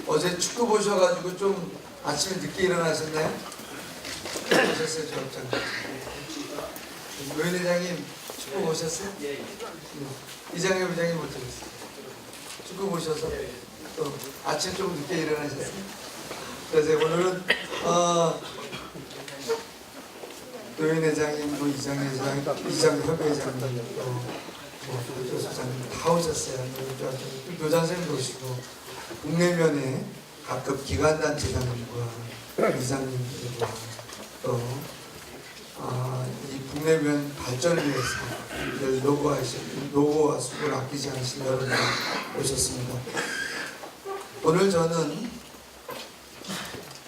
어제 축구 보셔가지고 좀 아침에 늦게 일어나셨나요? 보셨어요, 조합장? 노인 회장님 축구 보셨어요? 이장현 부장님 못 들었어요. 축구 보셔서 또 아침 좀 늦게 일어나셨어요? 그래서 오늘은 노인 회장님, 뭐 이장현 회장님, 이장협 회장님, 또 교수장님 다 오셨어요. 교장 선생님도 오시고 국내면에 각급 기관단체장님과 이장님들과 또 이 국내면 발전을 위해서 노고와 수고를 아끼지 않으신 여러분 오셨습니다. 오늘 저는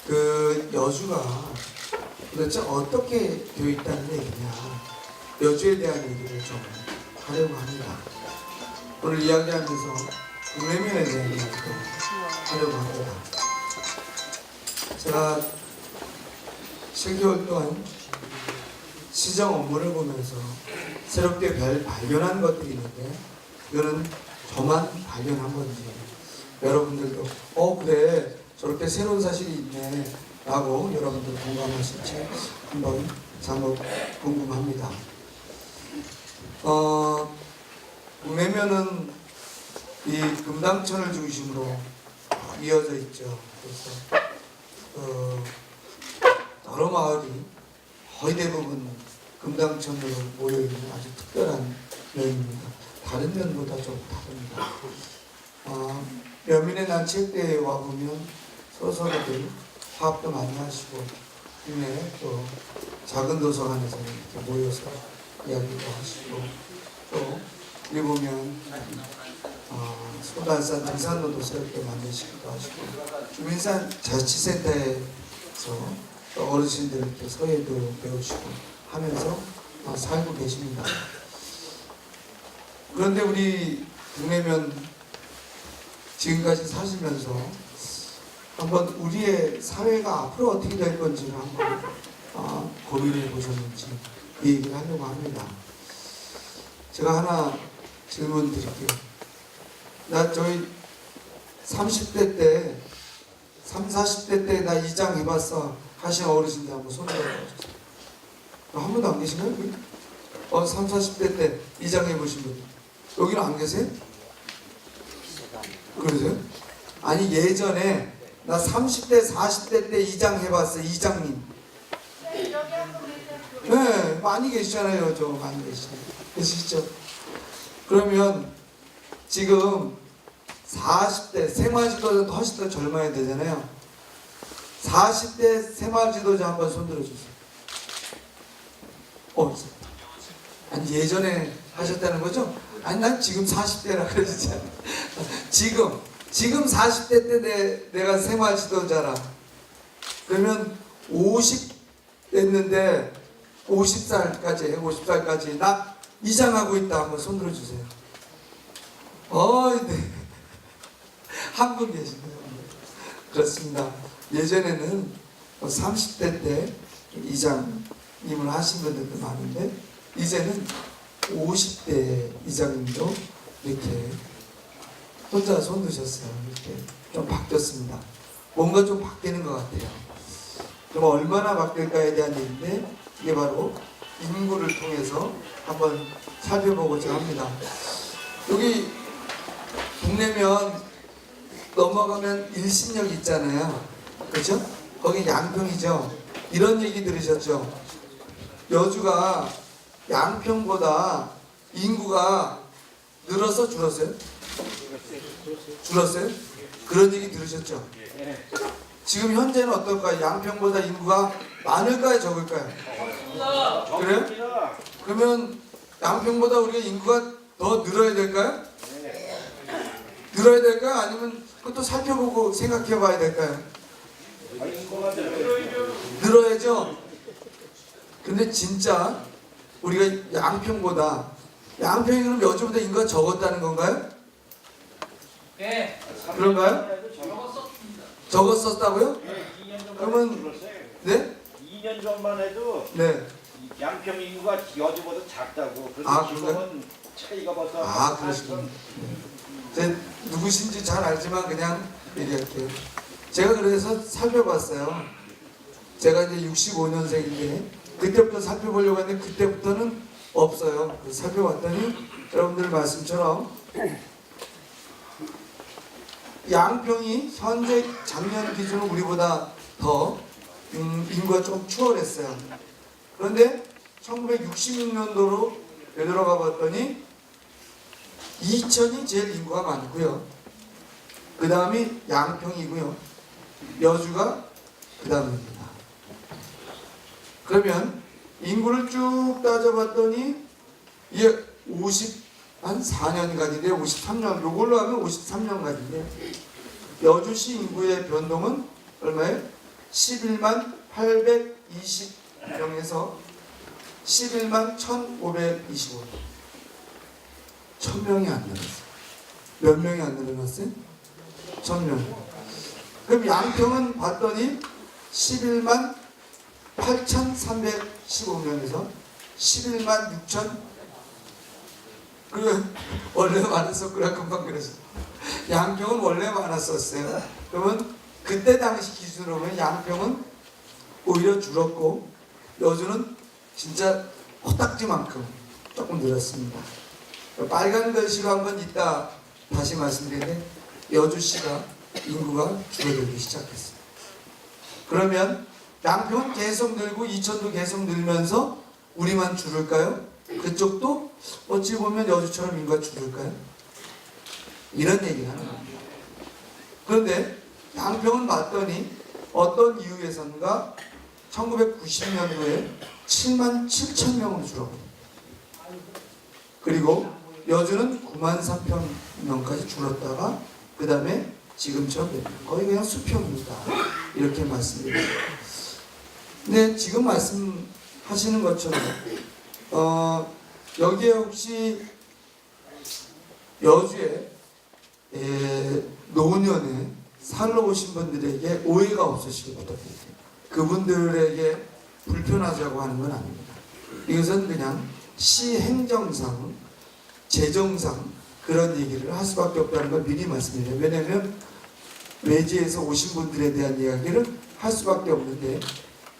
그 여주가 도대체 어떻게 되어 있다는 얘기냐, 여주에 대한 얘기를 좀 하려고 합니다. 오늘 이야기하면서 국내면에 대한 이야기도 하려고 합니다. 제가 7개월 동안 시정 업무를 보면서 새롭게 발견한 것들이 있는데, 이거는 저만 발견한 건지 여러분들도 그래 저렇게 새로운 사실이 있네 라고 여러분들 공감하실지 한번 잠깐 궁금합니다. 국내면은 이 금당천을 중심으로 이어져 있죠. 그래서 여러 마을이 거의 대부분 금당천으로 모여있는 아주 특별한 면입니다. 다른 면보다 좀 다릅니다. 여민의 난치대에 와보면 서로들 화합도 많이 하시고, 국내 또 작은 도서관에서 이렇게 모여서 이야기도 하시고, 또 여기 보면 소달산 등산로도 새롭게 만드시기도 하시고, 주민산 자치센터에서 또 어르신들 이렇게 서예도 배우시고 하면서 살고 계십니다. 그런데 우리 국내면 지금까지 사시면서 한번 우리의 사회가 앞으로 어떻게 될 건지를 한번 고민해 보셨는지 이 얘기를 하려고 합니다. 제가 하나 질문 드릴게요. 저희 30대 때, 40대 때 나 이장 해봤어 하신 어르신들 한번 손 들어보세요. 한 분도 안 계신가요? 30, 40대 때 이장 해보신 분 여기는 안 계세요? 그러세요? 아니 예전에 나 30대 40대 때 이장 해봤어. 이장님. 네, 많이 계시잖아요. 저 많이 계시죠? 그러면 지금 40대 생활지도자도 훨씬 더 젊어야 되잖아요. 40대 생활지도자 한번 손들어 주세요. 아니 예전에 하셨다는 거죠? 아니 난 지금 40대라 그러지 않아요. 지금 40대 때 내가 생활지도자라 그러면 50 됐는데 50살까지 나 이장하고 있다. 한번 손들어 주세요. 네. 한 분 계시네요. 그렇습니다. 예전에는 30대 때 이장님을 하신 분들도 많은데 이제는 50대 이장님도 이렇게 혼자 손 드셨어요. 이렇게 좀 바뀌었습니다. 뭔가 좀 바뀌는 것 같아요. 그럼 얼마나 바뀔까에 대한 얘기인데, 이게 바로 인구를 통해서 한번 살펴보고자 합니다. 여기 국내면 넘어가면 일신역 있잖아요. 그렇죠? 거기 양평이죠. 이런 얘기 들으셨죠? 여주가 양평보다 인구가 늘어서 줄었어요? 줄었어요? 그런 얘기 들으셨죠? 지금 현재는 어떨까요? 양평보다 인구가 많을까요? 적을까요? 그래요? 그러면 양평보다 우리가 인구가 더 늘어야 될까요? 늘어야 될까요? 아니면 그것도 살펴보고 생각해 봐야 될까요? 늘어야죠? 근데 진짜 우리가 양평이 그럼 여주보다 인구가 적었다는 건가요? 네. 그런가요? 적었었다고요? 네, 2년 전만 그러면 네? 2년 전만 해도 네. 양평 인구가 여주보다 작다고. 그래서 지금은 차이가 벌써 그러시군요. 제 누구신지 잘 알지만 그냥 얘기할게요. 제가 그래서 살펴봤어요. 제가 이제 65년생인데 그때부터 살펴보려고 했는데 그때부터는 없어요. 그래서 살펴봤더니 여러분들 말씀처럼 양평이 현재 작년 기준으로 우리보다 더 인구가 좀 추월했어요. 그런데 1966년도로 되돌아가 봤더니 이천이 제일 인구가 많고요. 그 다음이 양평이고요. 여주가 그 다음입니다. 그러면 인구를 쭉 따져봤더니 이게 한 4년간인데 53년, 요걸로 하면 53년간인데 여주시 인구의 변동은 얼마예요? 11만 820명에서 11만 1525. 1000명이 안 늘었어요. 몇 명이 안 늘어났어요? 1000명. 그럼 양평은 봤더니 11만 8315명에서 11만 6000. 그래 원래 많았었구나. 금방 그랬어. 양평은 원래 많았었어요. 그러면 그때 당시 기준으로 보면 양평은 오히려 줄었고 여주는 진짜 코딱지만큼 조금 늘었습니다. 빨간 글씨로 한번 이따 다시 말씀드리는데 여주시가 인구가 줄어들기 시작했어요. 그러면 양평은 계속 늘고 이천도 계속 늘면서 우리만 줄을까요? 그쪽도 어찌 보면 여주처럼 인구가 줄을까요? 이런 얘기를 하는 겁니다. 그런데 양평은 봤더니 어떤 이유에선가 1990년도에 7만 7천 명으로 줄었거든요. 그리고 여주는 9만 3천 명까지 줄었다가 그 다음에 지금처럼 거의 그냥 수평입니다. 이렇게 말씀드립니다. 근데 지금 말씀하시는 것처럼 여기에 혹시 여주에 노년에 살러 오신 분들에게 오해가 없으시길 부탁드립니다. 그분들에게 불편하자고 하는 건 아닙니다. 이것은 그냥 시 행정상, 재정상 그런 얘기를 할 수밖에 없다는 걸 미리 말씀드려요. 왜냐하면 외지에서 오신 분들에 대한 이야기를 할 수밖에 없는데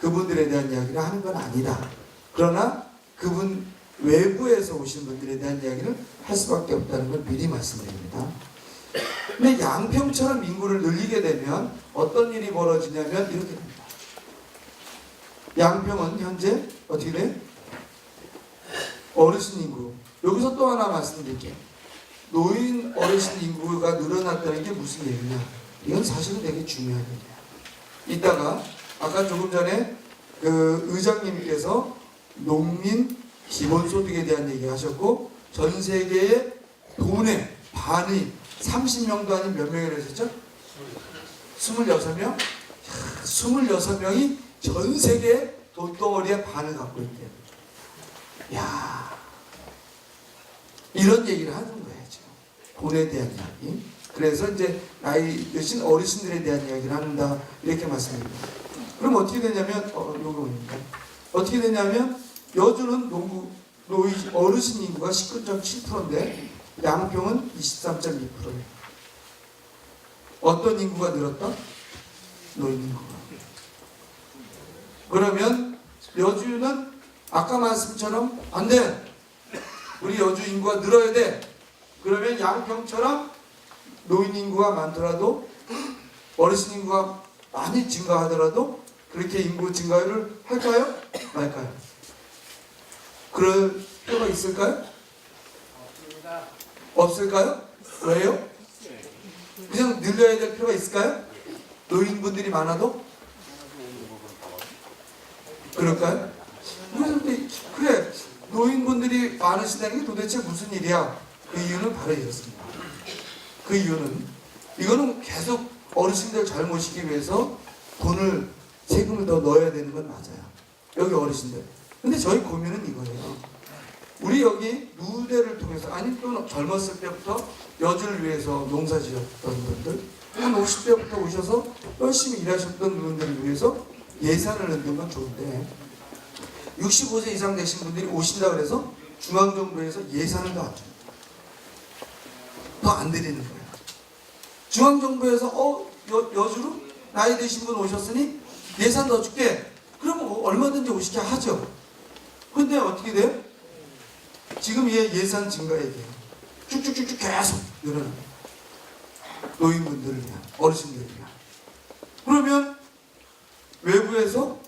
그분들에 대한 이야기를 하는 건 아니다. 그러나 그분 외부에서 오신 분들에 대한 이야기를 할 수밖에 없다는 걸 미리 말씀드립니다. 근데 양평처럼 인구를 늘리게 되면 어떤 일이 벌어지냐면 이렇게 됩니다. 양평은 현재 어떻게 돼? 어르신 인구. 여기서 또 하나 말씀드릴게요. 노인 어르신 인구가 늘어났다는 게 무슨 얘기냐? 이건 사실은 되게 중요한 얘기야. 이따가 아까 조금 전에 그 의장님께서 농민 기본소득에 대한 얘기 하셨고 전 세계의 돈의 반이 30명도 아닌 몇 명이라고 하셨죠? 26명? 26명이 전 세계 돈덩어리의 반을 갖고 있대요. 야, 이런 얘기를 하는 거예요, 지금. 돈에 대한 이야기. 그래서 이제 나이 드신 어르신들에 대한 이야기를 한다 이렇게 말씀드립니다. 그럼 어떻게 되냐면 요겁니다. 어떻게 되냐면 여주는 어르신 인구가 19.7%인데 양평은 23.2%예요. 어떤 인구가 늘었다? 노인 인구가. 그러면 여주는 아까 말씀처럼 안 돼. 우리 여주 인구가 늘어야 돼. 그러면 양평처럼 노인 인구가 많더라도 어르신 인구가 많이 증가하더라도 그렇게 인구 증가를 할까요? 말까요? 그럴 필요가 있을까요? 없을까요? 왜요? 그냥 늘려야 될 필요가 있을까요? 노인분들이 많아도? 그럴까요? 그래 노인분들이 많으시다는 게 도대체 무슨 일이야? 그 이유는 바로 이렇습니다. 그 이유는 이거는 계속 어르신들 잘 모시기 위해서 돈을 세금을 더 넣어야 되는 건 맞아요. 여기 어르신들. 근데 저희 고민은 이거예요. 우리 여기 누대를 통해서 아니 또 젊었을 때부터 여주를 위해서 농사 지었던 분들 한 50대부터 오셔서 열심히 일하셨던 분들을 위해서 예산을 넣는 건 좋은데 65세 이상 되신 분들이 오신다 그래서 중앙정부에서 예산을 더 안 줍니다. 더 안 드리는 거예요. 중앙정부에서 여주로 나이 드신 분 오셨으니 예산 더 줄게. 그러면 얼마든지 오시게 하죠. 근데 어떻게 돼요? 지금 예산 증가 얘기예요. 쭉쭉쭉쭉 계속 늘어나요. 노인분들을 위한, 어르신들을 위한. 그러면 외부에서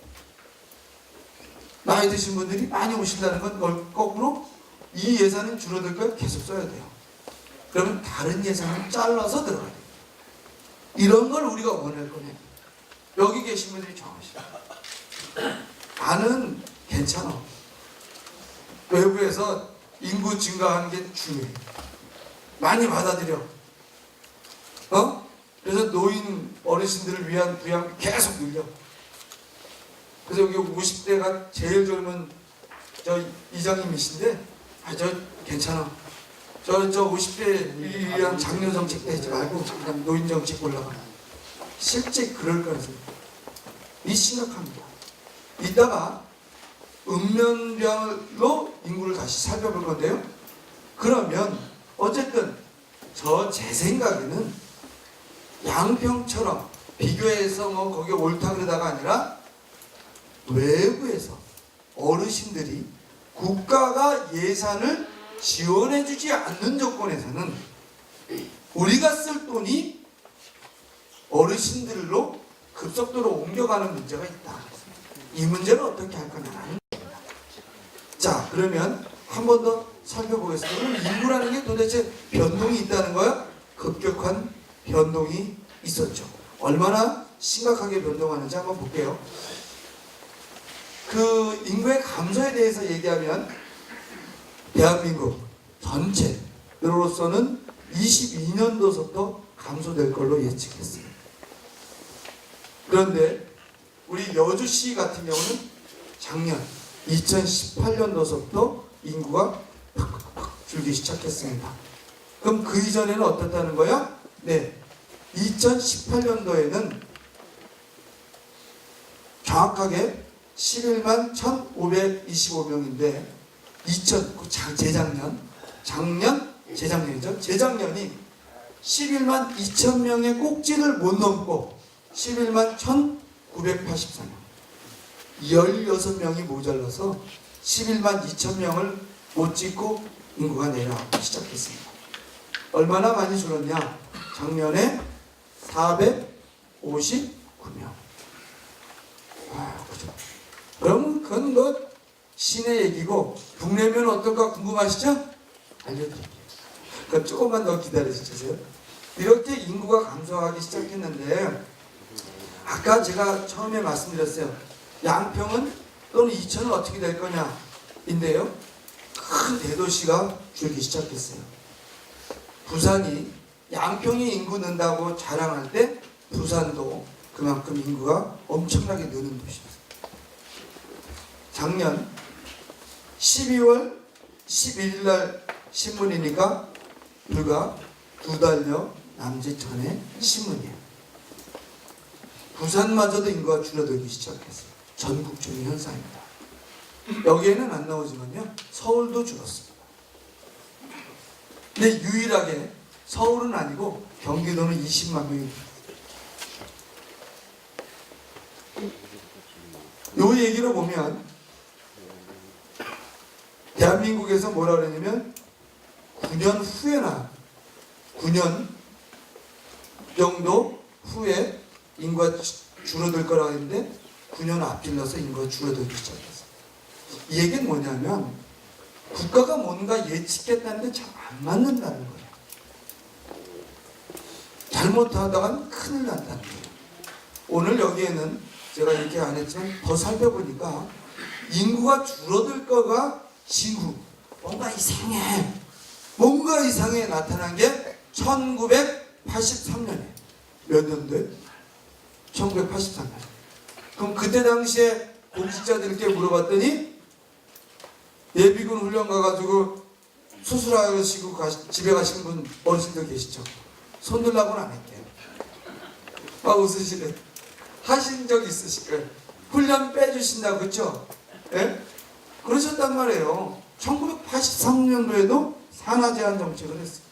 나이 드신 분들이 많이 오신다는 건 거꾸로 이 예산은 줄어들 걸 계속 써야 돼요. 그러면 다른 예산을 잘라서 들어가야 돼요. 이런 걸 우리가 원할 거냐. 여기 계신 분들이 정하시죠. 나는 괜찮아. 외부에서 인구 증가하는 게 중요해. 많이 받아들여. 그래서 노인 어르신들을 위한 부양 계속 늘려. 그래서 여기 50대가 제일 젊은 저 이장님이신데, 저 괜찮아. 저 50대 위한 장려 정책 내지 말고 그냥 노인 정책 올라가. 실제 그럴 가능성이 심각합니다. 이따가 읍면별로 인구를 다시 살펴볼 건데요. 그러면 어쨌든 제 생각에는 양평처럼 비교해서 거기 옳다 그러다가 아니라 외부에서 어르신들이 국가가 예산을 지원해주지 않는 조건에서는 우리가 쓸 돈이 어르신들로 급속도로 옮겨가는 문제가 있다. 이 문제는 어떻게 할 거냐는 겁니다. 자, 그러면 한 번 더 살펴보겠습니다. 그럼 인구라는 게 도대체 변동이 있다는 거야? 급격한 변동이 있었죠. 얼마나 심각하게 변동하는지 한번 볼게요. 그 인구의 감소에 대해서 얘기하면 대한민국 전체로서는 22년도부터 감소될 걸로 예측했어요. 그런데 우리 여주시 같은 경우는 작년 2018년도부터 인구가 팍팍팍 줄기 시작했습니다. 그럼 그 이전에는 어떻다는 거야? 네, 2018년도에는 정확하게 11만 1,525명인데 재작년이죠. 재작년이 11만 2,000명의 꼭지를 못 넘고 11만 1,984명, 16명이 모자라서 11만 2,000명을 못 찍고 인구가 내려가기 시작했습니다. 얼마나 많이 줄었냐? 작년에 459명. 그죠? 그럼 그건 신의 얘기고, 북내면 어떨까 궁금하시죠? 알려드릴게요. 그럼 조금만 더 기다려주세요. 이렇게 인구가 감소하기 시작했는데, 아까 제가 처음에 말씀드렸어요. 양평은 또는 이천은 어떻게 될 거냐 인데요. 큰 대도시가 줄기 시작했어요. 부산이 양평이 인구 는다고 자랑할 때 부산도 그만큼 인구가 엄청나게 느는 도시였어요. 작년 12월 11일 날 신문이니까 불과 2달여 남짓 전에 신문이에요. 부산마저도 인구가 줄어들기 시작했어요. 전국적인 현상입니다. 여기에는 안 나오지만요, 서울도 줄었습니다. 근데 유일하게 서울은 아니고 경기도는 20만 명이 요 얘기를 보면 대한민국에서 뭐라 그러냐면 9년 후에나 9년 정도 후에 인구가 줄어들 거라고 했는데 9년 앞질러서 인구가 줄어들기 시작했어요. 이 얘기는 뭐냐면 국가가 뭔가 예측했다는 게 잘 안 맞는다는 거예요. 잘못하다간 큰일 난다는 거예요. 오늘 여기에는 제가 이렇게 안 했지만 더 살펴보니까 인구가 줄어들 거가 징후, 뭔가 이상해 나타난 게 1983년에 몇 년도에? 1983년. 그럼 그때 당시에 공직자들께 물어봤더니 예비군 훈련 가가지고 수술하시고 집에 가신 분 어르신들 계시죠? 손 들라고는 안 할게요. 웃으시네. 하신 적 있으실 거예요. 훈련 빼주신다고, 그렇죠? 예? 그러셨단 말이에요. 1983년도에도 산하 제한 정책을 했어요.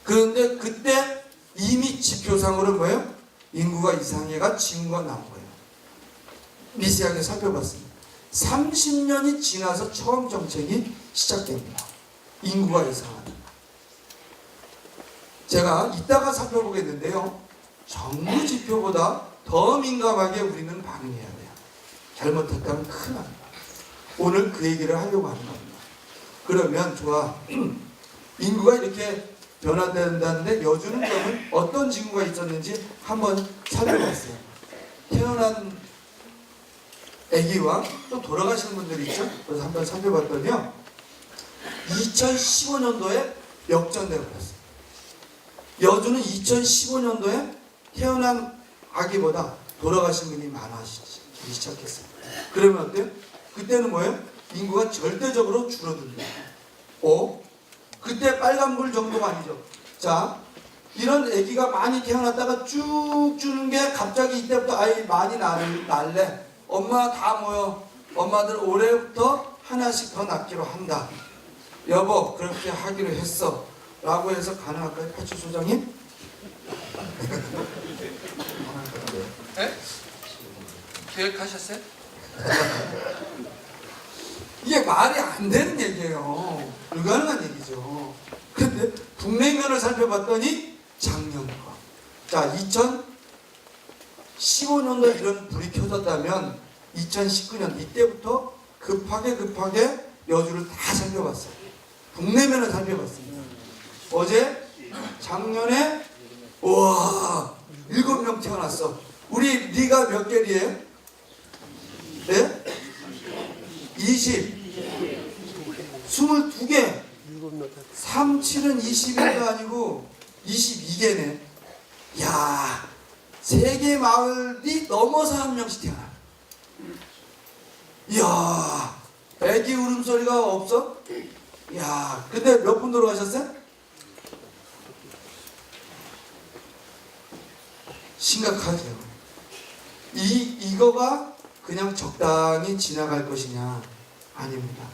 그런데 그때 이미 지표상으로 뭐예요? 인구가 이상해가 징후가 나온 거예요. 미세하게 살펴봤습니다. 30년이 지나서 처음 정책이 시작됩니다. 인구가 이상하다. 제가 이따가 살펴보겠는데요. 정부 지표보다 더 민감하게 우리는 반응해야 돼요. 잘못했다면 큰일 납니다. 오늘 그 얘기를 하려고 하는 겁니다. 그러면 좋아. 인구가 이렇게 변화된다는데 여주는 그러면 어떤 징후가 있었는지 한번 살펴봤어요. 태어난 아기와 또 돌아가시는 분들이 있죠. 그래서 한번 살펴봤더니요. 2015년도에 역전되어 버렸어요. 여주는 2015년도에 태어난 아기보다 돌아가신 분이 많아지기 시작했어요. 그러면 어때요? 그때는 뭐예요? 인구가 절대적으로 줄어듭니다. 그때 빨간불 정도가 아니죠. 자, 이런 아기가 많이 태어났다가 쭉 주는 게 갑자기 이때부터 아이 많이 날래. 엄마 다 모여. 엄마들 올해부터 하나씩 더 낳기로 한다. 여보 그렇게 하기로 했어. 라고 해서 가능할까요? 파출소장님? 네? 계획하셨어요? 이게 말이 안 되는 얘기예요. 불가능한 얘기죠. 근데 북내면을 살펴봤더니 작년 거. 자, 2015년도에 이런 불이 켜졌다면 2019년 이때부터 급하게 여주를 다 살펴봤어요. 북내면을 살펴봤습니다. 어제 작년에 우와 7명 태어났어. 우리 리가 몇 개리에요? 네? 22개 37은 21도 아니고 22개네. 야, 3개 마을이 넘어서 한 명씩 태어나. 이야, 애기 울음소리가 없어? 야, 근데 몇 분 돌아가셨어요? 심각하죠. 이거가 그냥 적당히 지나갈 것이냐? 아닙니다.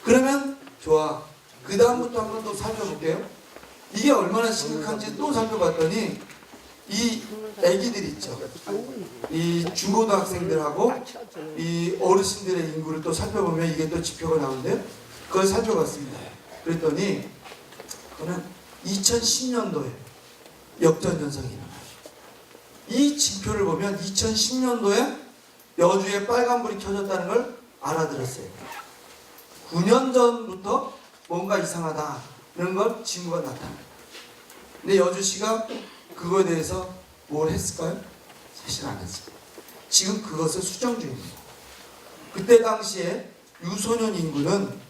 그러면 좋아. 그 다음부터 한번 또 살펴볼게요. 이게 얼마나 심각한지 또 살펴봤더니 이 애기들 있죠. 이 중고등학생들하고 이 어르신들의 인구를 또 살펴보면 이게 또 지표가 나오는데요. 그걸 살펴봤습니다. 그랬더니 그거는 2010년도에 역전 현상이 일어나요. 이 지표를 보면 2010년도에 여주에 빨간불이 켜졌다는 걸 알아들었어요. 9년 전부터 뭔가 이상하다는 걸 징후가 나타납니다. 근데 여주시가 그거에 대해서 뭘 했을까요? 사실 안 했어요. 지금 그것을 수정 중입니다. 그때 당시에 유소년 인구는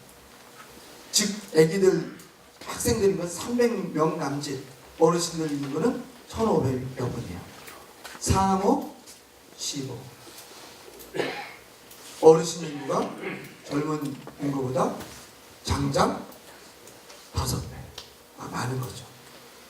즉 아기들 학생들인 건 300명 남짓, 어르신들 인구는 1,500여 분이에요. 상호 15. 어르신 인구가 젊은 인구보다 장장 5배 많은 거죠.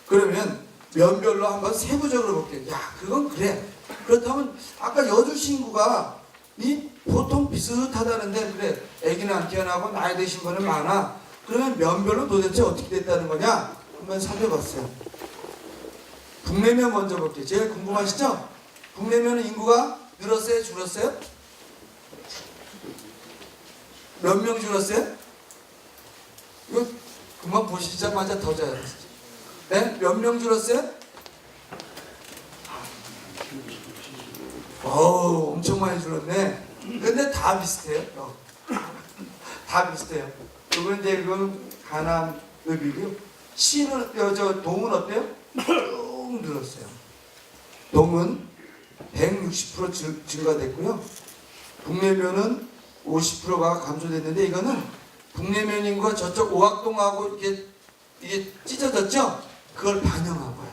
그러면 면별로 한번 세부적으로 볼게요. 야, 그건 그래. 그렇다면 아까 여주시 인구가 이 보통 비슷하다는데 그래, 아기는 안 태어나고 나이 드신 분은 많아. 그러면 면별로 도대체 어떻게 됐다는 거냐? 한번 살펴봤어요. 북내면 먼저 볼게요. 제일 궁금하시죠? 북내면은 인구가 늘었어요? 줄었어요? 몇 명 줄었어요? 이거 금방 보시자마자 더 잘 알았어요. 네? 몇 명 줄었어요? 어우, 엄청 많이 줄었네. 근데 다 비슷해요. 다 비슷해요. 그건 이제 그건 가남읍이고요. 시는 동은 어때요? 쭉 늘었어요. 동은 160% 증가됐고요. 북내면은 50%가 감소됐는데 이거는 북내면 인구가 저쪽 오학동하고 이게 찢어졌죠? 그걸 반영한 거야.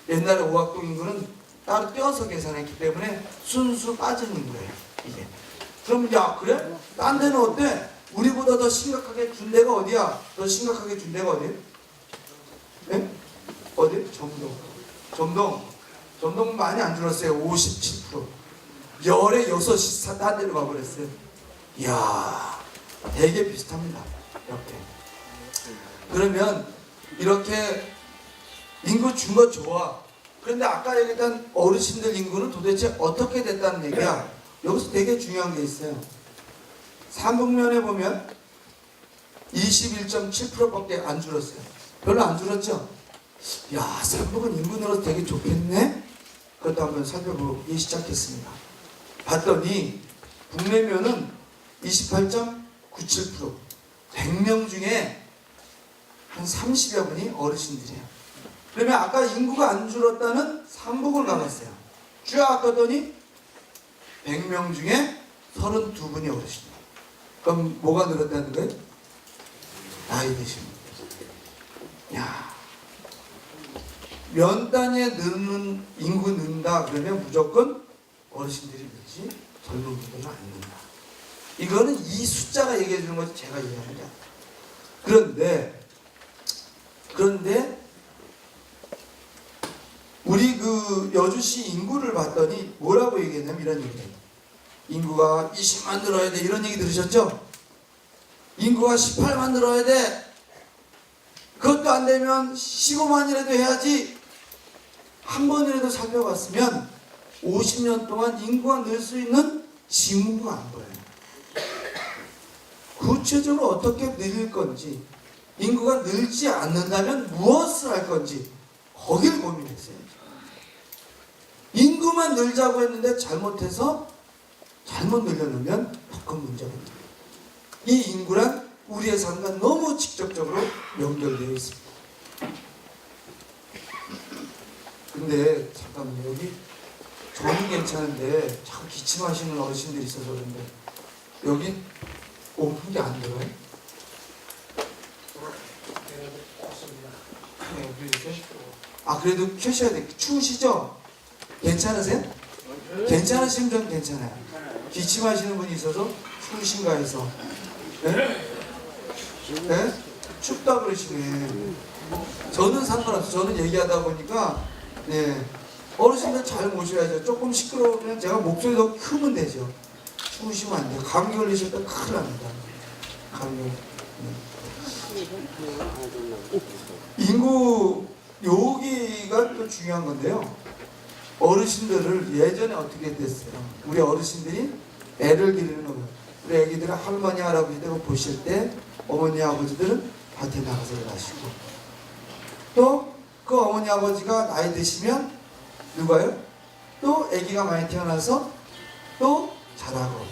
옛날에 오학동 인구는 따로 떼어서 계산했기 때문에 순수 빠진 인구예요. 이게. 그럼 야, 그래? 딴 데는 어때? 우리보다 더 심각하게 준 데가 어디야? 더 심각하게 준 데가 어디야? 네? 어디? 점동 많이 안 줄었어요. 57%. 열에 6이 딴 데로 가버렸어요. 이야, 되게 비슷합니다. 이렇게. 그러면 이렇게 인구 준 거 좋아. 그런데 아까 얘기했던 어르신들 인구는 도대체 어떻게 됐다는 얘기야. 여기서 되게 중요한 게 있어요. 삼북면에 보면 21.7%밖에 안 줄었어요. 별로 안 줄었죠? 야, 삼북은 인구 늘어서 되게 좋겠네? 그것도 한번 살펴보기 시작했습니다. 봤더니 북내면은 28.97%, 100명 중에 한 30여 분이 어르신들이에요. 그러면 아까 인구가 안 줄었다는 삼북을 가봤어요. 쫙 갔더니 100명 중에 32분이 어르신이에요. 그럼 뭐가 늘었다는 거예요? 나이 드신 분. 야, 면 단위에 느는 인구 는다 그러면 무조건 어르신들이 늘지 젊은 분들은 안 는다. 이거는 이 숫자가 얘기해 주는 거지 제가 얘기하는 게 아니라. 그런데 우리 그 여주시 인구를 봤더니 뭐라고 얘기했냐면 이런 얘기예요. 인구가 20만 늘어야 돼 이런 얘기 들으셨죠? 인구가 18만 늘어야 돼. 그것도 안 되면 15만이라도 해야지. 한 번이라도 살펴봤으면 50년 동안 인구가 늘 수 있는 징후가 안 보여요. 구체적으로 어떻게 늘릴 건지, 인구가 늘지 않는다면 무엇을 할 건지 거길 고민했어요. 인구만 늘자고 했는데 잘못해서 잘못 늘려놓으면 더 큰 문제가 됩니다. 이 인구란 우리의 삶과 너무 직접적으로 연결되어 있습니다. 근데 잠깐만요. 여기 저는 괜찮은데 자꾸 기침하시는 어르신들이 있어서 그런데 여기 온풍기 안 들어요? 네, 아 그래도 켜셔야 돼. 추우시죠? 괜찮으세요? 괜찮으시면 전 괜찮아요. 기침하시는 분이 있어서 추우신가 해서. 네? 네? 춥다 그러시네. 저는 상관없어요. 저는 얘기하다 보니까 네. 어르신들 잘 모셔야죠. 조금 시끄러우면 제가 목소리 더 크면 되죠. 추우시면 안 돼요. 감기 걸리셨다 큰일 납니다. 감기. 네. 인구 여기가 또 중요한 건데요. 어르신들을 예전에 어떻게 됐어요? 우리 어르신들이 애를 기르는 거예요. 우리 애기들은 할머니 할아버지들 보실 때 어머니 아버지들은 밭에 나가서 일하시고 또 그 어머니 아버지가 나이 드시면 누가요? 또 아기가 많이 태어나서 또 자라고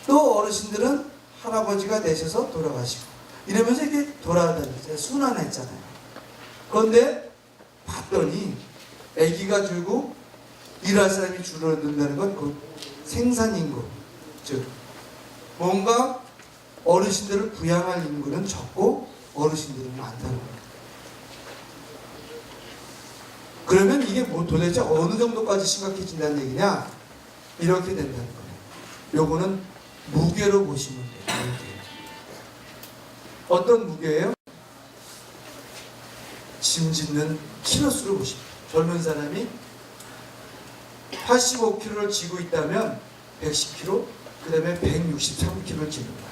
또 어르신들은 할아버지가 되셔서 돌아가시고 이러면서 이렇게 돌아다니면서 순환했잖아요. 그런데 봤더니 아기가 줄고 일할 사람이 줄어든다는 건 그 생산인구, 즉 뭔가 어르신들을 부양할 인구는 적고 어르신들은 많다는 거예요. 그러면 이게 뭐 도대체 어느 정도까지 심각해진다는 얘기냐? 이렇게 된다는 거예요. 요거는 무게로 보시면 돼요. 무게. 어떤 무게예요? 짐 짓는 키로수를 보십니다. 젊은 사람이 85kg를 지고 있다면 110kg, 그 다음에 163kg를 지는 거예요.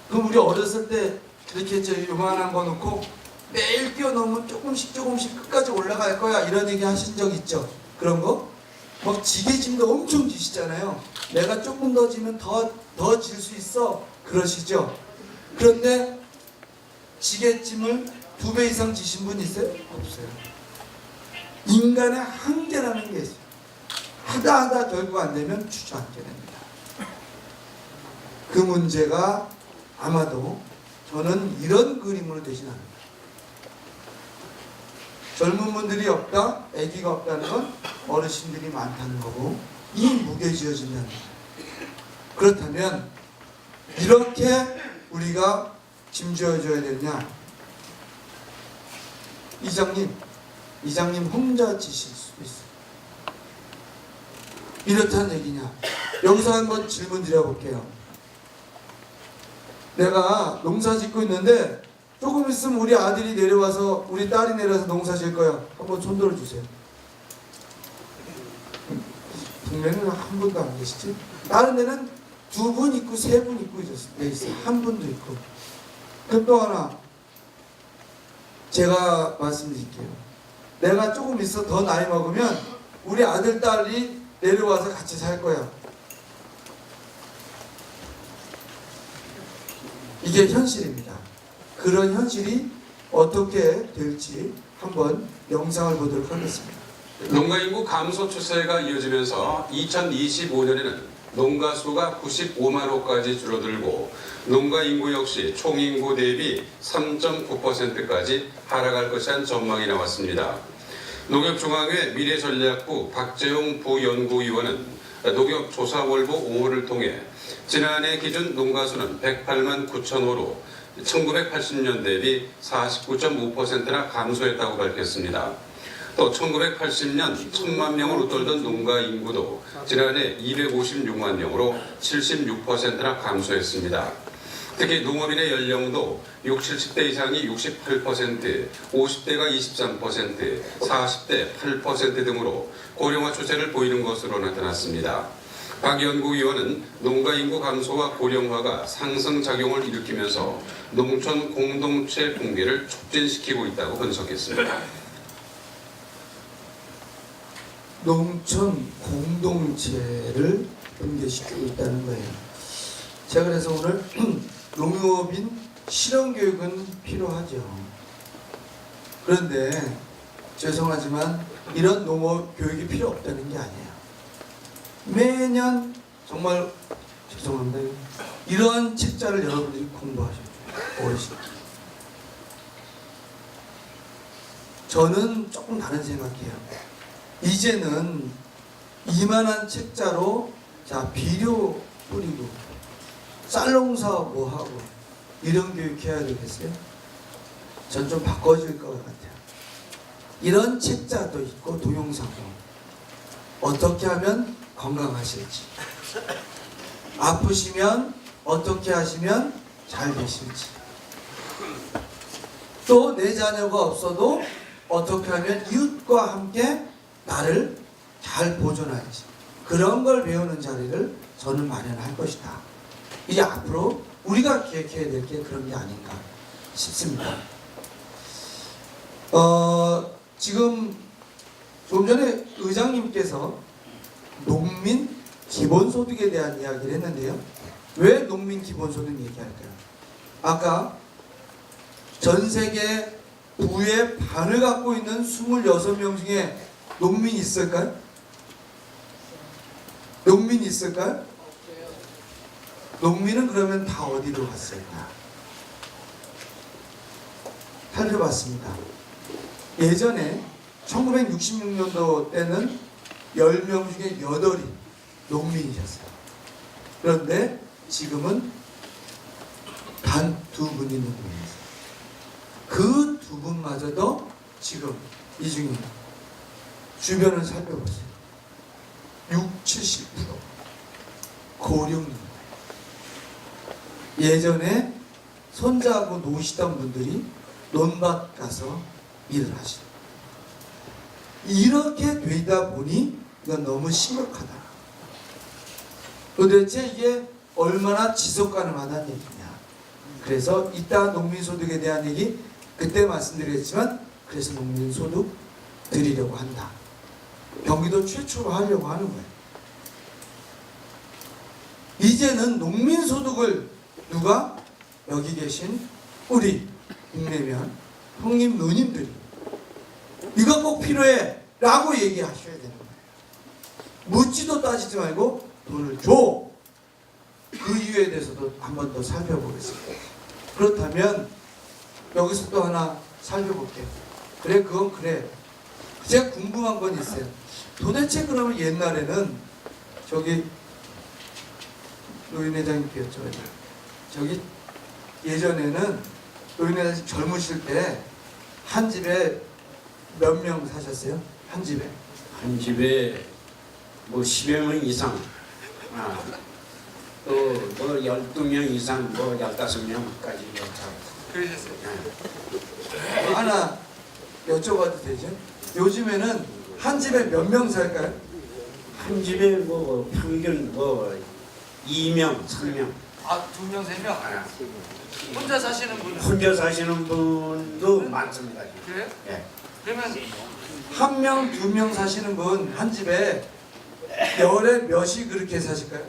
그럼 우리 어렸을 때 이렇게 요만한 거 놓고 매일 뛰어넘으면 조금씩 끝까지 올라갈 거야 이런 얘기 하신 적 있죠? 그런 거? 막 지게짐도 엄청 지시잖아요. 내가 조금 더 지면 더 질 수 있어 그러시죠? 그런데 지게짐을 2배 이상 지신 분 있어요? 없어요. 인간의 한계라는 게 있어요. 하다 결국 안 되면 주저앉게 됩니다. 그 문제가 아마도 저는 이런 그림으로 되진 않아요. 젊은 분들이 없다, 아기가 없다는 건 어르신들이 많다는 거고 이 무게지어진다는 거예요. 그렇다면 이렇게 우리가 짐지어줘야 되느냐? 이장님 혼자 지실 수도 있어요. 이렇다는 얘기냐? 여기서 한번 질문 드려볼게요. 내가 농사 짓고 있는데 조금 있으면 우리 아들이 내려와서 우리 딸이 내려와서 농사 질 거야. 한번 손 들어주세요. 분명히 한 분도 안 계시지? 다른 데는 2분 있고 3분 있고 있어요. 한 분도 있고. 그럼 또 하나 제가 말씀드릴게요. 내가 조금 있어 더 나이 먹으면 우리 아들, 딸이 내려와서 같이 살 거야. 이게 현실입니다. 그런 현실이 어떻게 될지 한번 영상을 보도록 하겠습니다. 농가 인구 감소 추세가 이어지면서 2025년에는 농가 수가 95만 호까지 줄어들고 농가 인구 역시 총인구 대비 3.9%까지 하락할 것이란 전망이 나왔습니다. 농협중앙회 미래전략부 박재용 부연구위원은 농협조사월보 5호를 통해 지난해 기준 농가 수는 108만 9천 호로 1980년 대비 49.5%나 감소했다고 밝혔습니다. 또 1980년 1000만 명을 웃돌던 농가 인구도 지난해 256만 명으로 76%나 감소했습니다. 특히 농업인의 연령도 60, 70대 이상이 68%, 50대가 23%, 40대 8% 등으로 고령화 추세를 보이는 것으로 나타났습니다. 박 연구위원은 농가 인구 감소와 고령화가 상승작용을 일으키면서 농촌 공동체 붕괴를 촉진시키고 있다고 분석했습니다. 농촌 공동체를 붕괴시키고 있다는 거예요. 제가 그래서 오늘 농업인 실용교육은 필요하죠. 그런데 죄송하지만 이런 농업 교육이 필요 없다는 게 아니에요. 매년 정말 죄송합니다. 이러한 책자를 여러분들이 공부하셔야 돼요. 어르신. 저는 조금 다른 생각이에요. 이제는 이만한 책자로 자 비료 뿌리고 쌀농사 뭐 하고 이런 교육 해야 되겠어요? 전 좀 바꿔질 것 같아요. 이런 책자도 있고 동영상도 어떻게 하면 건강하실지 아프시면 어떻게 하시면 잘 되실지 또 내 자녀가 없어도 어떻게 하면 이웃과 함께 나를 잘 보존할지 그런 걸 배우는 자리를 저는 마련할 것이다. 이제 앞으로 우리가 기획해야 될 게 그런 게 아닌가 싶습니다. 지금 좀 전에 의장님께서 농민 기본소득에 대한 이야기를 했는데요. 왜 농민 기본소득 얘기할까요? 아까 전 세계 부의 반을 갖고 있는 26명 중에 농민이 있을까요? 농민이 있을까요? 농민은 그러면 다 어디로 갔을까? 살펴봤습니다. 예전에 1966년도 때는 10명 중에 8이 농민이셨어요. 그런데 지금은 단 2분이 농민이세요. 그 2분마저도 지금 이 중에 주변을 살펴보세요. 60, 70% 고령인 거예요. 예전에 손자하고 노시던 분들이 논밭 가서 일을 하시죠. 이렇게 되다 보니 이건 너무 심각하다. 도대체 이게 얼마나 지속 가능하다는 얘기냐. 그래서 이따 농민소득에 대한 얘기 그때 말씀드렸지만 그래서 농민소득 드리려고 한다. 경기도 최초로 하려고 하는 거예요. 이제는 농민소득을 누가 여기 계신 우리 국내면 형님 누님들이 이거 꼭 필요해 라고 얘기하셔야 되는 거예요. 묻지도 따지지 말고 돈을 줘. 그 이유에 대해서도 한 번 더 살펴보겠습니다. 그렇다면 여기서 또 하나 살펴볼게요. 그래 그건 그래. 제가 궁금한 건 있어요. 도대체 그러면 옛날에는 저기 노인 회장님께 여쭤봐요. 저기 예전에는 노인 회장님 젊으실 때 한 집에 몇 명 사셨어요? 한 집에? 한 집에 뭐 10여 명 이상, 또 뭐 12명 이상, 뭐 15명까지 그러셨어요? 하나 여쭤봐도 되죠? 요즘에는 한 집에 몇 명 살까요? 한 집에 뭐 평균 뭐 2명, 3명. 아, 2명, 3명? 혼자 사시는 분은? 혼자 사시는 분도 많습니다. 그래요? 예. 그러면 1명, 2명 사시는 분 한 집에 열에 몇이 그렇게 사실까요?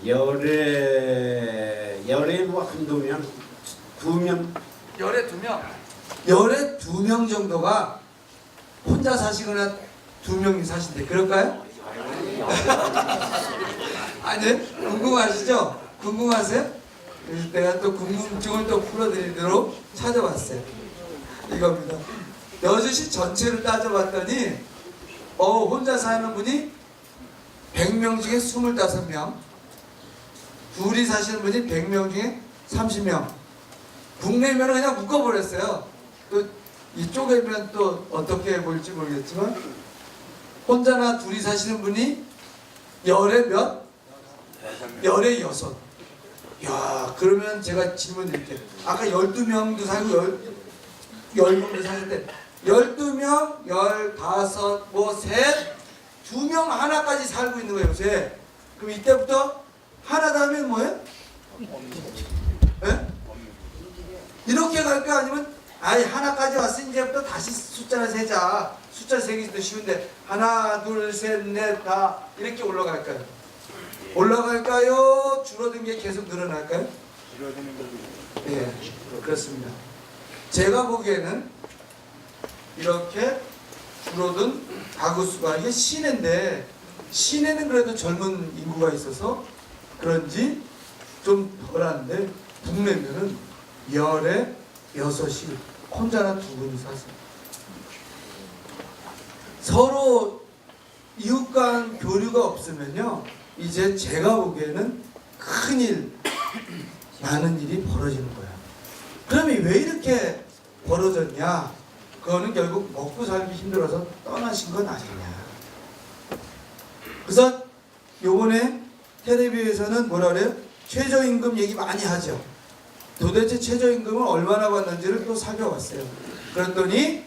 열에 뭐 한두 명, 2명. 열에 2명? 열에 2명 정도가 혼자 사시거나 2명이 사신대. 그럴까요? 아니, 궁금하시죠? 궁금하세요? 그래서 내가 또 궁금증을 또 풀어드리도록 찾아봤어요. 이겁니다. 여주시 전체를 따져봤더니 혼자 사는 분이 100명 중에 25명, 둘이 사시는 분이 100명 중에 30명. 북내면은 그냥 묶어버렸어요. 또 이쪽에면 또 어떻게 보일지 모르겠지만 혼자나 둘이 사시는 분이 열에 몇? 열에 6. 야, 그러면 제가 질문 드릴게요. 아까 12명도 살고 10명도 사는데 12명, 15, 뭐 셋, 2명 하나까지 살고 있는 거예요, 요새. 그럼 이때부터 하나 다음에 뭐예요? 예? 이렇게 갈까? 아니면 아예 하나까지 왔으니 이제부터 다시 숫자를 세자. 숫자 세기 도 쉬운데 하나, 둘, 셋, 넷, 다 이렇게 올라갈까요? 올라갈까요? 줄어든 게 계속 늘어날까요? 줄어드는 거죠. 예, 그렇습니다. 제가 보기에는 이렇게 줄어든 가구 수가 이게 시내인데 시내는 그래도 젊은 인구가 있어서 그런지 좀 덜한데 북내면은 열에 6이 혼자나 2분이 사세요. 서로 이웃 간 교류가 없으면요 이제 제가 보기에는 큰일 많은 일이 벌어지는 거야. 그러면 왜 이렇게 벌어졌냐? 그거는 결국 먹고 살기 힘들어서 떠나신 건 아니냐. 그래서 요번에 텔레비에서는 뭐라 그래요? 최저임금 얘기 많이 하죠. 도대체 최저임금을 얼마나 받는지를 또 살펴봤어요. 그랬더니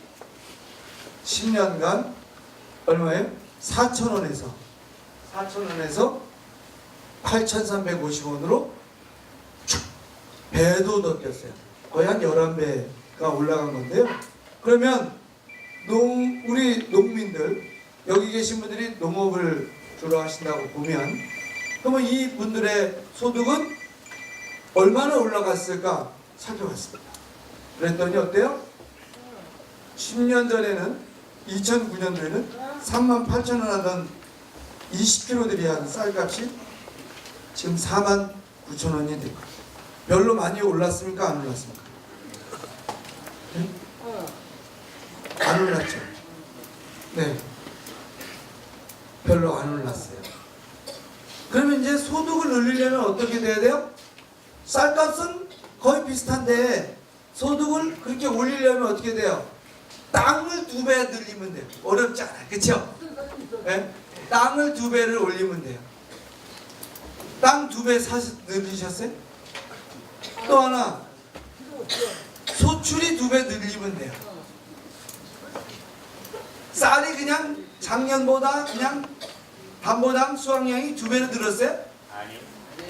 10년간 얼마예요? 4,000원에서 8,350원으로 배도 더 뛰었어요. 거의 한 11배가 올라간 건데요. 그러면 우리 농민들, 여기 계신 분들이 농업을 주로 하신다고 보면 그러면 이 분들의 소득은 얼마나 올라갔을까 살펴봤습니다. 그랬더니 어때요? 10년 전에는 2009년도에는 38,000원 하던 20kg들이 한 쌀값이 지금 49,000원이 된 거예요. 별로 많이 올랐습니까? 안 올랐습니까? 네? 안 올랐죠? 네. 별로 안 올랐어요. 그러면 이제 소득을 늘리려면 어떻게 돼야 돼요? 쌀값은 거의 비슷한데 소득을 그렇게 올리려면 어떻게 돼요? 땅을 2배 늘리면 돼요. 어렵지 않아요. 그쵸? 네? 땅을 2배를 올리면 돼요. 땅 2배 늘리셨어요? 또 하나 소출이 2배 늘리면 돼요. 쌀이 그냥 작년보다 그냥 담보당 수확량이 2배로 늘었어요? 아니요.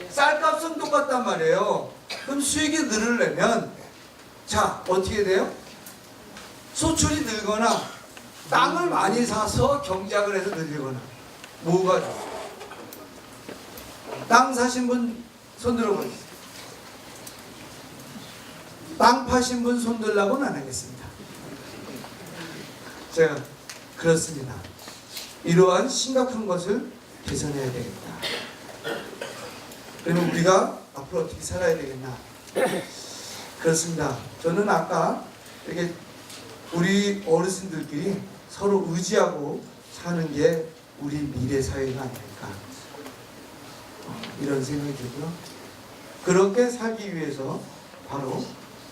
쌀값은 똑같단 말이에요. 그럼 수익이 늘으려면 자 어떻게 돼요? 소출이 늘거나 땅을 많이 사서 경작을 해서 늘리거나 뭐가 좋아요? 땅 사신 분 손 들어보세요. 땅 파신 분 손 들라고는 안 하겠습니다. 제가 그렇습니다. 이러한 심각한 것을 개선해야 되겠다. 그러면 우리가 앞으로 어떻게 살아야 되겠나? 그렇습니다. 저는 아까 이렇게 우리 어르신들끼리 서로 의지하고 사는 게 우리 미래 사회가 아닐까 이런 생각이 들고요. 그렇게 살기 위해서 바로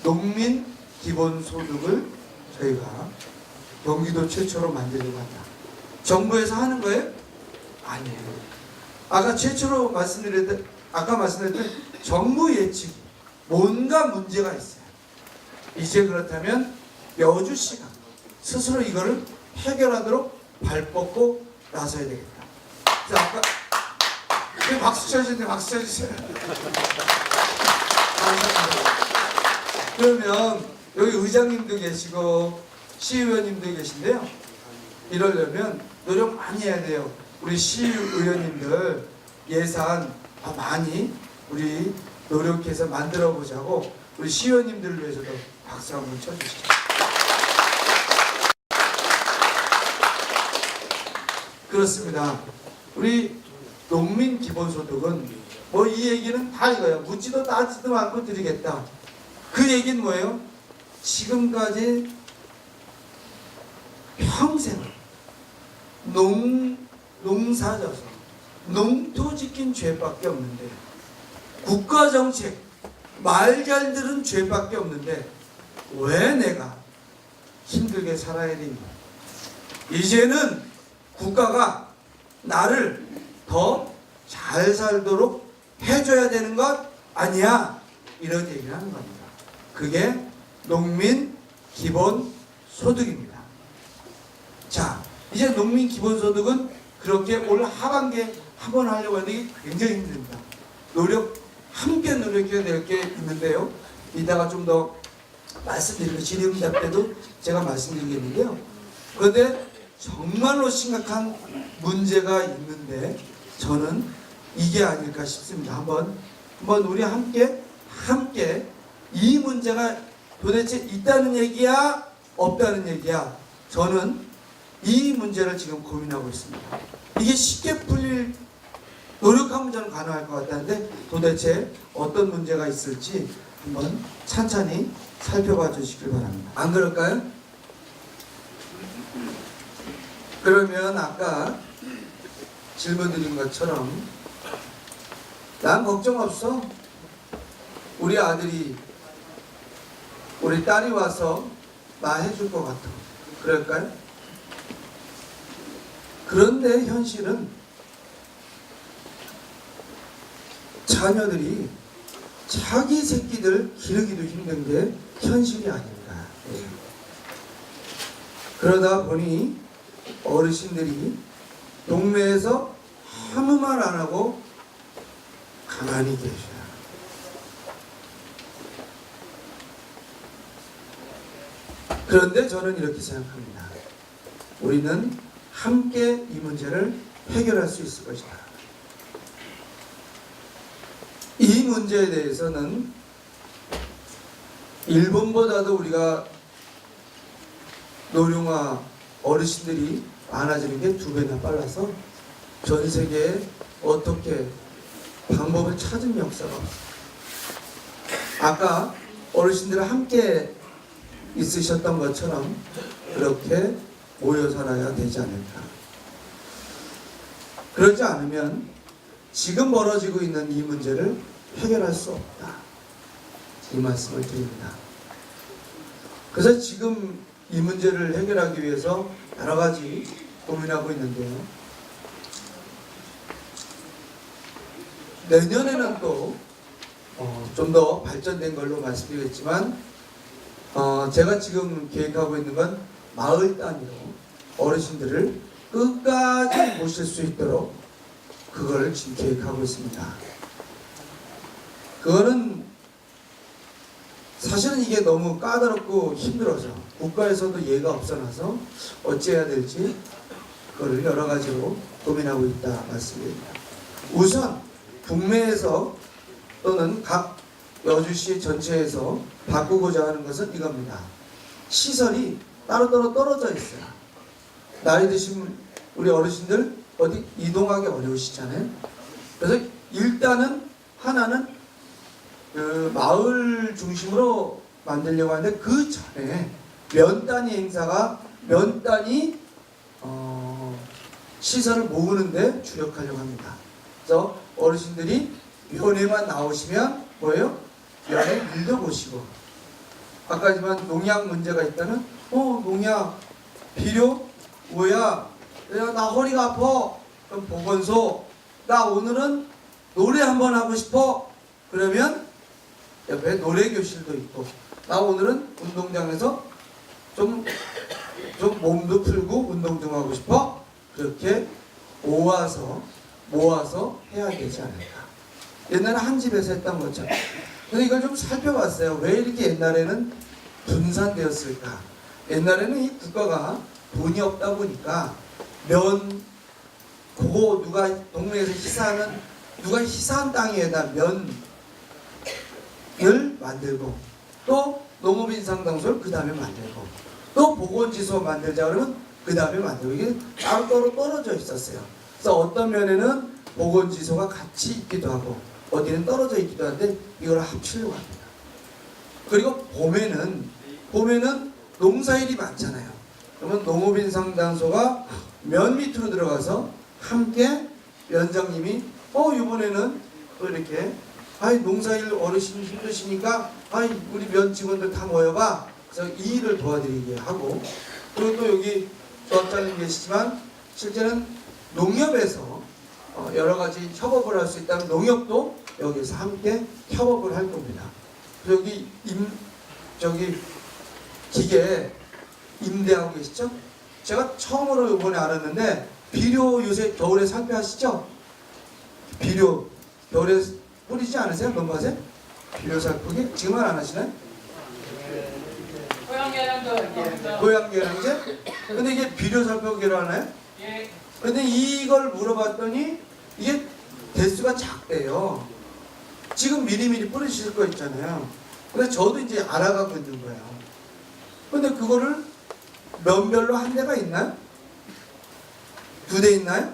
농민 기본소득을 저희가 경기도 최초로 만들려고 한다. 정부에서 하는 거예요? 아니에요. 아까 말씀드렸던 정부 예측 뭔가 문제가 있어요. 이제 그렇다면 여주시가 스스로 이거를 해결하도록 발 뻗고 나서야 되겠다. 그래서 아까 박수 쳐주세요. 박수 쳐주세요. 감사합니다. 그러면 여기 의장님도 계시고 시의원님도 계신데요. 이러려면 노력 많이 해야 돼요. 우리 시의원님들 예산 많이 우리 노력해서 만들어 보자고 우리 시의원님들을 위해서도 박수 한번 쳐주시죠. 그렇습니다. 우리 농민 기본소득은 뭐 이 얘기는 다 이거예요. 묻지도 따지도 않고 드리겠다. 그 얘기는 뭐예요? 지금까지 평생 농사져서 농토 지킨 죄밖에 없는데 국가정책 말 잘 들은 죄밖에 없는데 왜 내가 힘들게 살아야 되니? 이제는 국가가 나를 더 잘 살도록 해줘야 되는 것 아니야? 이런 얘기를 하는 겁니다. 그게 농민 기본소득입니다. 자, 이제 농민 기본소득은 그렇게 올 하반기에 한번 하려고 하는데 이게 굉장히 힘듭니다. 함께 노력해야 될 게 있는데요. 이따가 좀 더 말씀드리고 질의응답 때도 제가 말씀드리겠는데요. 그런데 정말로 심각한 문제가 있는데 저는 이게 아닐까 싶습니다. 한번 우리 함께 이 문제가 도대체 있다는 얘기야 없다는 얘기야. 저는 이 문제를 지금 고민하고 있습니다. 이게 쉽게 풀릴 노력하면 저는 가능할 것 같다는데 도대체 어떤 문제가 있을지 한번 찬찬히 살펴봐 주시길 바랍니다. 안 그럴까요? 그러면 아까 질문 드린 것처럼 난 걱정 없어. 우리 아들이 우리 딸이 와서 나 해줄 것 같아. 그럴까요? 그런데 현실은 자녀들이 자기 새끼들 기르기도 힘든 게 현실이 아닌가. 그러다 보니 어르신들이 동네에서 아무 말 안 하고 가만히 계셔요. 그런데 저는 이렇게 생각합니다. 우리는 함께 이 문제를 해결할 수 있을 것이다. 이 문제에 대해서는 일본보다도 우리가 노령화 어르신들이 많아지는 게 2배나 빨라서 전 세계에 어떻게 방법을 찾은 역사가 없어요. 아까 어르신들 함께 있으셨던 것처럼 그렇게 모여 살아야 되지 않을까. 그러지 않으면 지금 벌어지고 있는 이 문제를 해결할 수 없다. 이 말씀을 드립니다. 그래서 지금 이 문제를 해결하기 위해서 여러 가지 고민하고 있는데요. 내년에는 또 좀 더 발전된 걸로 말씀드리겠지만 제가 지금 계획하고 있는 건 마을 단위로 어르신들을 끝까지 모실 수 있도록 그걸 지금 계획하고 있습니다. 그거는 사실은 이게 너무 까다롭고 힘들어서 국가에서도 예가 없어놔서 어찌해야 될지 그걸 여러 가지로 고민하고 있다 말씀드립니다. 우선 국내에서 또는 각 여주시 전체에서 바꾸고자 하는 것은 이겁니다. 시설이 따로따로 떨어져 있어요. 나이 드신 우리 어르신들 어디 이동하기 어려우시잖아요. 그래서 일단은 하나는 그 마을 중심으로 만들려고 하는데 그 전에 면 단위 행사가 면 단위 시설을 모으는데 주력하려고 합니다. 그래서 어르신들이 면회만 나오시면 뭐예요? 면회 일도 보시고 아까지만 농약 문제가 있다면 농약 비료 뭐야? 야, 나 허리가 아파. 그럼 보건소 나 오늘은 노래 한번 하고 싶어. 그러면 옆에 노래 교실도 있고 나 오늘은 운동장에서 좀 몸도 풀고 운동 좀 하고 싶어. 그렇게 모아서 모아서 해야 되지 않을까. 옛날에 한 집에서 했던 것처럼. 근데 이걸 좀 살펴봤어요. 왜 이렇게 옛날에는 분산되었을까? 옛날에는 이 국가가 돈이 없다 보니까 그거 누가 동네에서 누가 희사한 땅에다 면을 만들고, 또 농업인상당소를 그 다음에 만들고, 또 보건지소 만들자 그러면 그 다음에 만들고, 이게 따로따로 떨어져 있었어요. 그래서 어떤 면에는 보건지소가 같이 있기도 하고 어디는 떨어져 있기도 한데 이걸 합치려고 합니다. 그리고 봄에는 농사일이 많잖아요. 그러면 농업인상당소가 면 밑으로 들어가서 함께 면장님이 이번에는 또 이렇게 농사일 어르신이 힘드시니까 우리 면 직원들 다 모여봐. 그래서 이 일을 도와드리게 하고, 그리고 또 여기 조합장님 계시지만 실제는 농협에서 여러 가지 협업을 할 수 있다면 농협도 여기서 함께 협업을 할 겁니다. 여기 기계 임대하고 계시죠? 제가 처음으로 이번에 알았는데 비료 요새 겨울에 살펴하시죠? 비료 겨울에 뿌리지 않으세요? 농가세? 비료 살포기? 지금은 안 하시나요? 고양계량제? 근데 이게 비료 살포기로 하나요? 예. 근데 이걸 물어봤더니 이게 대수가 작대요. 지금 미리미리 뿌리실 거 있잖아요. 그래서 저도 이제 알아가고 있는 거예요. 근데 그거를 면별로 한 대가 있나요? 2대 있나요?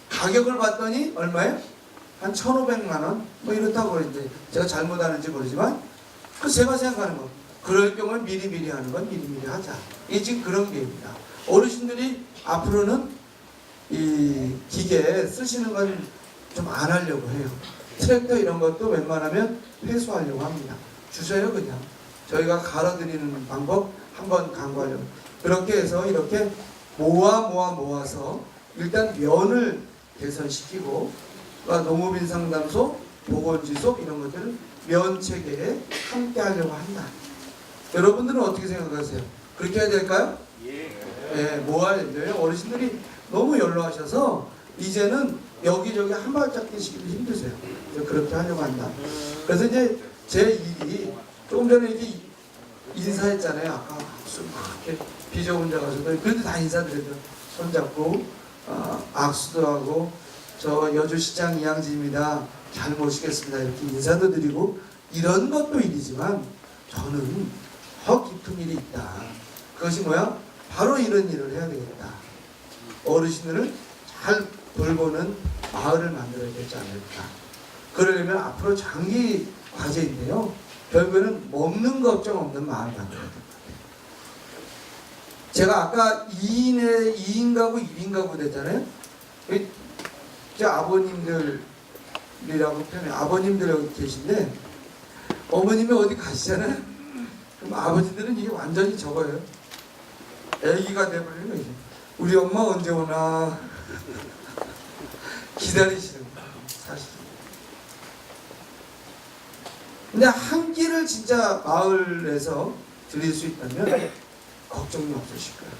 가격을 봤더니 얼마예요? 한 1,500만 원? 뭐 이렇다고 그러는데 제가 잘못 아는지 모르지만 제가 생각하는 거, 그럴 경우에 미리미리 하는 건 미리미리 하자. 이게 지금 그런 게입니다. 어르신들이 앞으로는 이 기계 쓰시는 건 좀 안 하려고 해요. 트랙터 이런 것도 웬만하면 회수하려고 합니다. 주셔요 그냥. 저희가 갈아드리는 방법 한번 강구하려고. 그렇게 해서 이렇게 모아서 일단 면을 개선시키고, 농업인상담소, 보건지소 이런 것들을 면체계에 함께 하려고 한다. 여러분들은 어떻게 생각하세요? 그렇게 해야 될까요? 예, 모아야 돼요. 어르신들이 너무 연로하셔서 이제는 여기저기 한 발짝 뛰시기도 힘드세요. 그렇게 하려고 한다. 그래서 이제 제 일이 조금 전에 이렇게 인사했잖아요. 아까 악수 막 이렇게 비저분자 가서도 그래도 다 인사드려요. 손잡고 악수도 하고, 저 여주시장 이양지입니다. 잘 모시겠습니다. 이렇게 인사도 드리고, 이런 것도 일이지만 저는 더 깊은 일이 있다. 그것이 뭐야? 바로 이런 일을 해야 되겠다. 어르신들을 잘 돌보는 마을을 만들어야 되지 않을까. 그러려면 앞으로 장기 과제인데요. 결국에는 먹는 걱정 없는 마을 만들어야 될 것 같아요. 제가 아까 2인 가구, 1인 가구 됐잖아요. 제 아버님들이라고 표현해. 아버님들 여기 계신데 어머님이 어디 가시잖아요. 그럼 아버지들은 이게 완전히 적어요. 애기가 돼버리는 거지. 우리 엄마 언제 오나 기다리시는 거예요, 사실. 근데 한 끼를 진짜 마을에서 드릴 수 있다면 걱정이 없으실 거예요.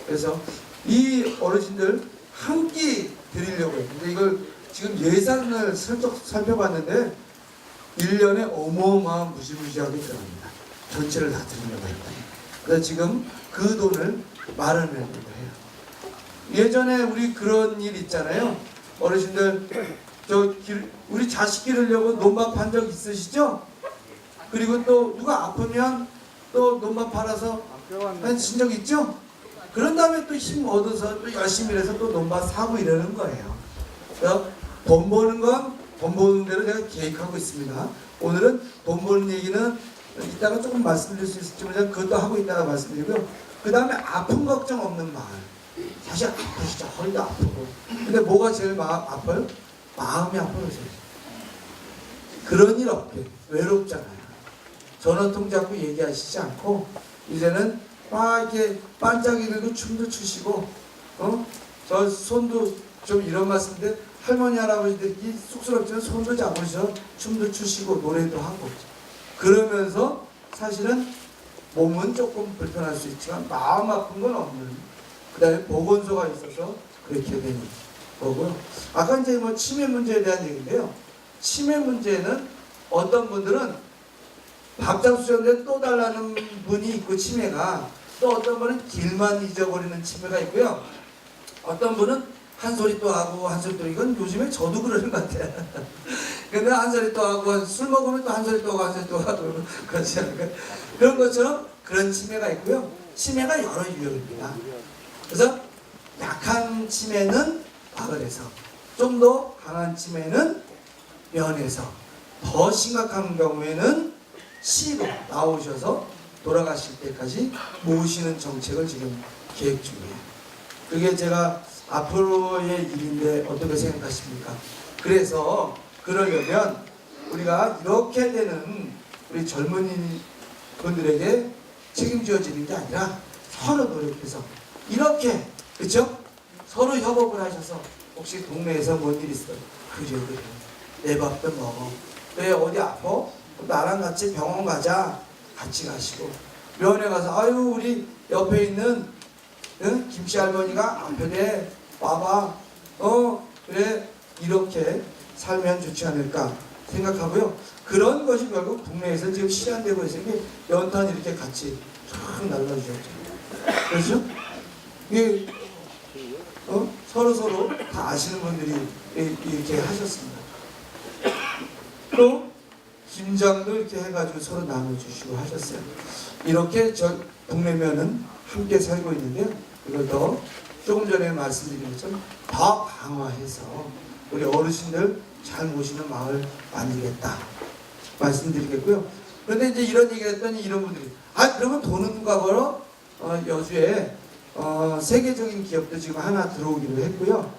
그래서 이 어르신들 한 끼 드리려고 해요. 근데 이걸 지금 예산을 슬쩍 살펴봤는데 1년에 어마어마한 무시무시하게 들어갑니다. 전체를 다 드리려고 했더니. 그래서 지금 그 돈을 마련하려고 해요. 예전에 우리 그런 일 있잖아요. 어르신들 우리 자식 기르려고 논밭 판 적 있으시죠? 그리고 또 누가 아프면 또 논밭 팔아서 하신 적 있죠? 그런 다음에 또 힘 얻어서 또 열심히 해서 또 논밭 사고 이러는 거예요. 그래서 돈 버는 건 돈 버는 대로 제가 계획하고 있습니다. 오늘은 돈 버는 얘기는 이따가 조금 말씀드릴 수 있을지 모르지만 그것도 하고 있다가 말씀드리고요. 그 다음에 아픈 걱정 없는 마을. 사실 아프시죠. 허리도 아프고. 근데 뭐가 제일 아파요? 마음이 아파요. 그런 일 없게. 외롭잖아요. 전화통 잡고 얘기하시지 않고 이제는 막 이렇게 반짝이고 춤도 추시고, 저 손도 좀 이런 말씀인데 할머니 할아버지들이 쑥스럽지만 손도 잡으셔 춤도 추시고 노래도 하고, 그러면서 사실은 몸은 조금 불편할 수 있지만 마음 아픈 건 없는, 그 다음에 보건소가 있어서 그렇게 되는 거고요. 아까 이제 뭐 치매 문제에 대한 얘기인데요. 치매 문제는 어떤 분들은 밥장수였는데 또 달라는 분이 있고 치매가, 또 어떤 분은 길만 잊어버리는 치매가 있고요. 어떤 분은 한 소리 또 하고 한 소리 또, 이건 요즘에 저도 그러는 것 같아요. 근데 한 소리 또 하고 술 먹으면 또 한 소리 또 하고 한 소리 또 하고 그렇지 않을까요? 그런 것처럼 그런 치매가 있고요. 치매가 여러 유형입니다. 그래서 약한 치매는 박을해서, 좀 더 강한 치매는 면에서, 더 심각한 경우에는 시로 나오셔서 돌아가실 때까지 모시는 정책을 지금 계획 중이에요. 그게 제가 앞으로의 일인데 어떻게 생각하십니까? 그래서 그러려면 우리가 이렇게 되는 우리 젊은이 분들에게 책임져지는 게 아니라 서로 노력해서 이렇게, 그렇죠? 서로 협업을 하셔서, 혹시 동네에서 뭔 일 있어요? 그래 내 밥도 먹어. 왜 어디 아파? 나랑 같이 병원 가자. 같이 가시고, 면회 가서 아유 우리 옆에 있는 김씨 할머니가 아프대, 와봐. 그래, 이렇게 살면 좋지 않을까 생각하고요. 그런 것이 결국 국내에서 지금 실현되고 있어요. 이게 연탄 이렇게 같이 쫙 날라주셨죠. 그렇죠? 이게 서로 다 아시는 분들이 이렇게 하셨습니다. 또 김장도 이렇게 해가지고 서로 나눠주시고 하셨어요. 이렇게 저 동네면은 함께 살고 있는데요. 이걸 더 조금 전에 말씀드린 것처럼 더 강화해서 우리 어르신들 잘 모시는 마을 만들겠다 말씀드리겠고요. 그런데 이제 이런 얘기를 했더니 이런 분들이, 그러면 돈은 누가 벌어? 여주에 세계적인 기업도 지금 하나 들어오기로 했고요.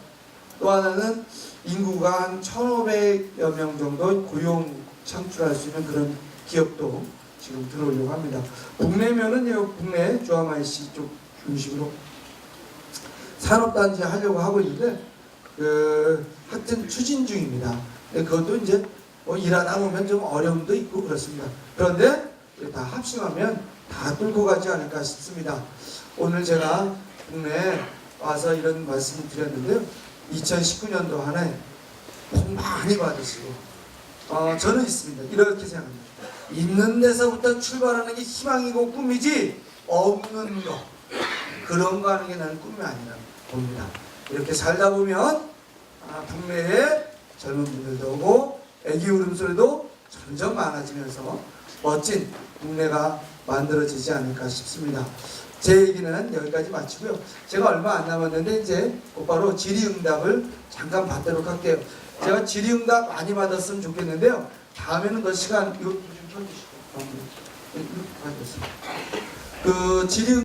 또 하나는 인구가 한 1,500여 명 정도 고용 창출할 수 있는 그런 기업도 지금 들어오려고 합니다. 북내면은 국내 조아마이시 쪽 중심으로 산업단지 하려고 하고 있는데 하여튼 추진 중입니다. 근데 그것도 이제 일하다 보면 좀 어려움도 있고 그렇습니다. 그런데 다 합심하면 다 뚫고 가지 않을까 싶습니다. 오늘 제가 국내에 와서 이런 말씀을 드렸는데요. 2019년도 한 해 복 많이 받으시고, 저는 있습니다. 이렇게 생각합니다. 있는 데서부터 출발하는 게 희망이고 꿈이지, 없는 거, 그런 거 하는 게 나는 꿈이 아니라 봅니다. 이렇게 살다 보면 국내에 젊은 분들도 오고 애기 울음소리도 점점 많아지면서 멋진 국내가 만들어지지 않을까 싶습니다. 제 얘기는 여기까지 마치고요. 제가 얼마 안 남았는데 이제 곧바로 질의응답을 잠깐 받도록 할게요. 제가 질의응답 많이 받았으면 좋겠는데요. 다음에는 더 시간, 이거 좀 펴주시고, 그 질의